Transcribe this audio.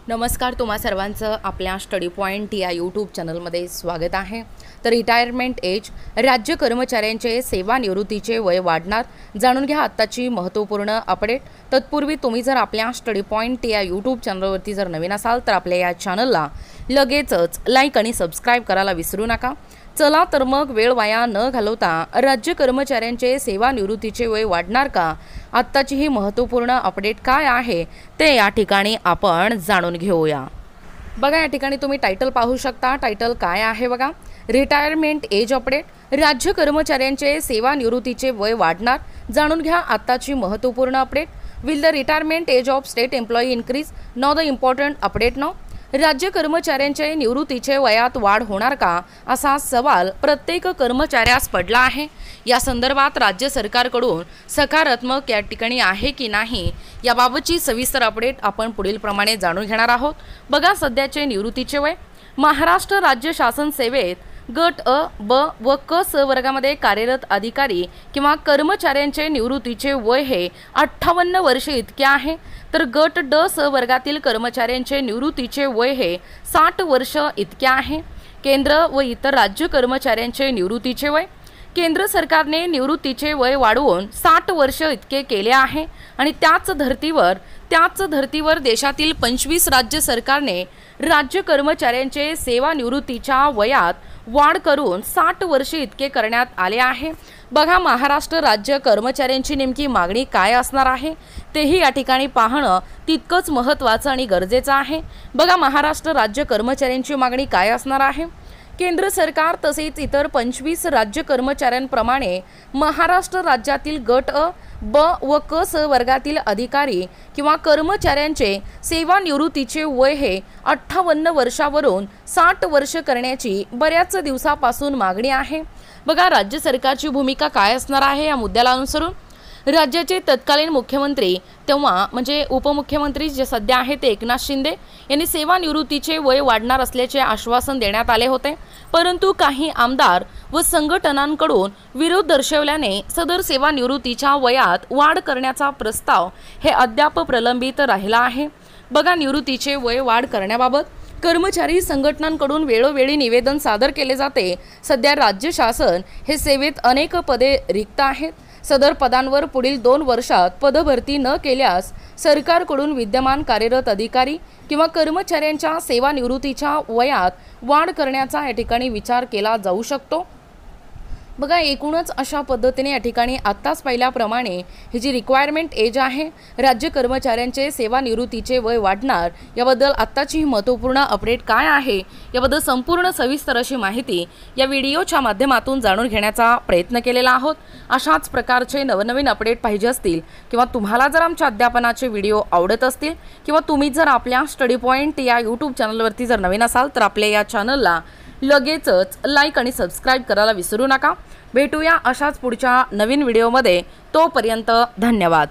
नमस्कार, तुम्हा सर्वांचं आपल्या स्टडी पॉइंट या यूट्यूब चॅनलमध्ये स्वागत आहे। तर रिटायरमेंट एज, राज्य कर्मचाऱ्यांचे सेवानिवृत्तीचे वय वाढणार, जाणून घ्या आत्ताची महत्त्वपूर्ण अपडेट। तत्पूर्वी तुम्ही जर आपल्या स्टडी पॉइंट या यूट्यूब चॅनलवरती जर नवीन असाल तर आपल्या या चॅनलला लगेचच लाईक आणि सबस्क्राईब करायला विसरू नका। चला तर मग वेळ वाया न घालवता राज्य कर्मचाऱ्यांचे सेवानिवृत्तीचे वय वाढणार का, आत्ताची ही महत्त्वपूर्ण अपडेट काय आहे ते या ठिकाणी आपण जाणून घेऊया। बघा, या ठिकाणी तुम्ही टायटल पाहू शकता। टायटल काय आहे बघा, रिटायरमेंट एज अपडेट, राज्य कर्मचाऱ्यांचे सेवानिवृत्तीचे वय वाढणार, जाणून घ्या आत्ताची महत्त्वपूर्ण update. Will the retirement age of state employee increase, now the important update now. राज्य कर्मचाऱ्यांचे निवृत्तीचे वयात वाढ होणार का, असा सवाल प्रत्येक कर्मचाऱ्यास पडला आहे। या संदर्भात राज्य सरकारकडून सकारात्मक या ठिकाणी आहे की नाही याबाबतची सविस्तर अपडेट आपण पुढील प्रमाणे जाणून घेणार आहोत। बघा, सध्याचे निवृत्तीचे वय, महाराष्ट्र राज्य शासन सेवेत गट अ, ब व क स वर्गामध्ये कार्यरत अधिकारी किंवा कर्मचाऱ्यांचे निवृत्तीचे वय हे 58 वर्षे इतके आहे। तर गट ड स वर्गातील कर्मचाऱ्यांचे निवृत्तीचे वय हे 60 वर्ष इतके आहे। केंद्र व इतर राज्य कर्मचाऱ्यांचे निवृत्तीचे वय, केंद्र सरकारने निवृत्तीचे वय वाढवून 60 वर्ष इतके केले आहे आणि त्याच धर्तीवर देशातील 25 राज्य सरकारने राज्य कर्मचाऱ्यांचे सेवानिवृत्तीच्या वयात वाढ करून 60 वर्षे इतके करण्यात आले आहे। बघा, महाराष्ट्र राज्य कर्मचाऱ्यांची नेमकी मागणी काय असणार आहे तेही या ठिकाणी पाहणं तितकंच महत्त्वाचं आणि गरजेचं आहे। बघा, महाराष्ट्र राज्य कर्मचाऱ्यांची मागणी काय असणार आहे। केंद्र सरकार तसेच इतर 25 राज्य कर्मचाऱ्यांप्रमाणे महाराष्ट्र राज्यातील गट अ, ब व क स वर्गातील अधिकारी किंवा कर्मचाऱ्यांचे सेवानिवृत्तीचे वय हे 58 वर्षावरून 60 वर्ष करण्याची बऱ्याच दिवसापासून मागणी आहे। बघा, राज्य सरकारची भूमिका काय असणार आहे या मुद्द्याला अनुसरून राज्याचे तत्कालीन मुख्यमंत्री तेव्हा म्हणजे उपमुख्यमंत्री जे सध्या आहे ते एकनाथ शिंदे यांनी सेवानिवृत्तीचे वय वाढणार असल्याचे आश्वासन देण्यात आले होते, परंतु काही आमदार व संघटनांकडून विरोध दर्शवल्याने सदर सेवानिवृत्तीच्या वयात वाढ करण्याचा प्रस्ताव हे अद्याप प्रलंबित राहिला आहे। बघा, निवृत्तीचे वय वाढ करण्याबाबत कर्मचारी संघटनांकडून वेळोवेळी निवेदन सादर केले जाते। सध्या राज्य शासन हे सेवेत अनेक पदे रिक्त आहेत। सदर पदांवर पुढील 2 वर्षात पदभरती न केल्यास सरकारकडून विद्यमान कार्यरत अधिकारी किंवा कर्मचाऱ्यांच्या सेवानिवृत्तीच्या वयात वाढ करण्याचा या ठिकाणी विचार केला जाऊ शकतो। बघा, एकूणच अशा पद्धतीने या ठिकाणी आत्ताच पाहिल्याप्रमाणे ही जी रिक्वायरमेंट एज आहे, राज्य कर्मचाऱ्यांचे सेवानिवृत्तीचे वय वाढणार, याबद्दल आत्ताची ही महत्त्वपूर्ण अपडेट काय आहे याबद्दल संपूर्ण सविस्तर अशी माहिती या व्हिडिओच्या माध्यमातून जाणून घेण्याचा प्रयत्न केलेला आहोत। अशाच प्रकारचे नवनवीन अपडेट पाहिजे असतील किंवा तुम्हाला जर आमच्या अध्यापनाचे व्हिडिओ आवडत असतील किंवा तुम्ही जर आपल्या स्टडी पॉइंट या यूट्यूब चॅनलवरती जर नवीन असाल तर आपल्या या चॅनलला लगेचच लाईक आणि सबस्क्राईब करायला विसरू नका। भेटूया अशाच पुढच्या नवीन व्हिडिओमध्ये, तोपर्यंत धन्यवाद।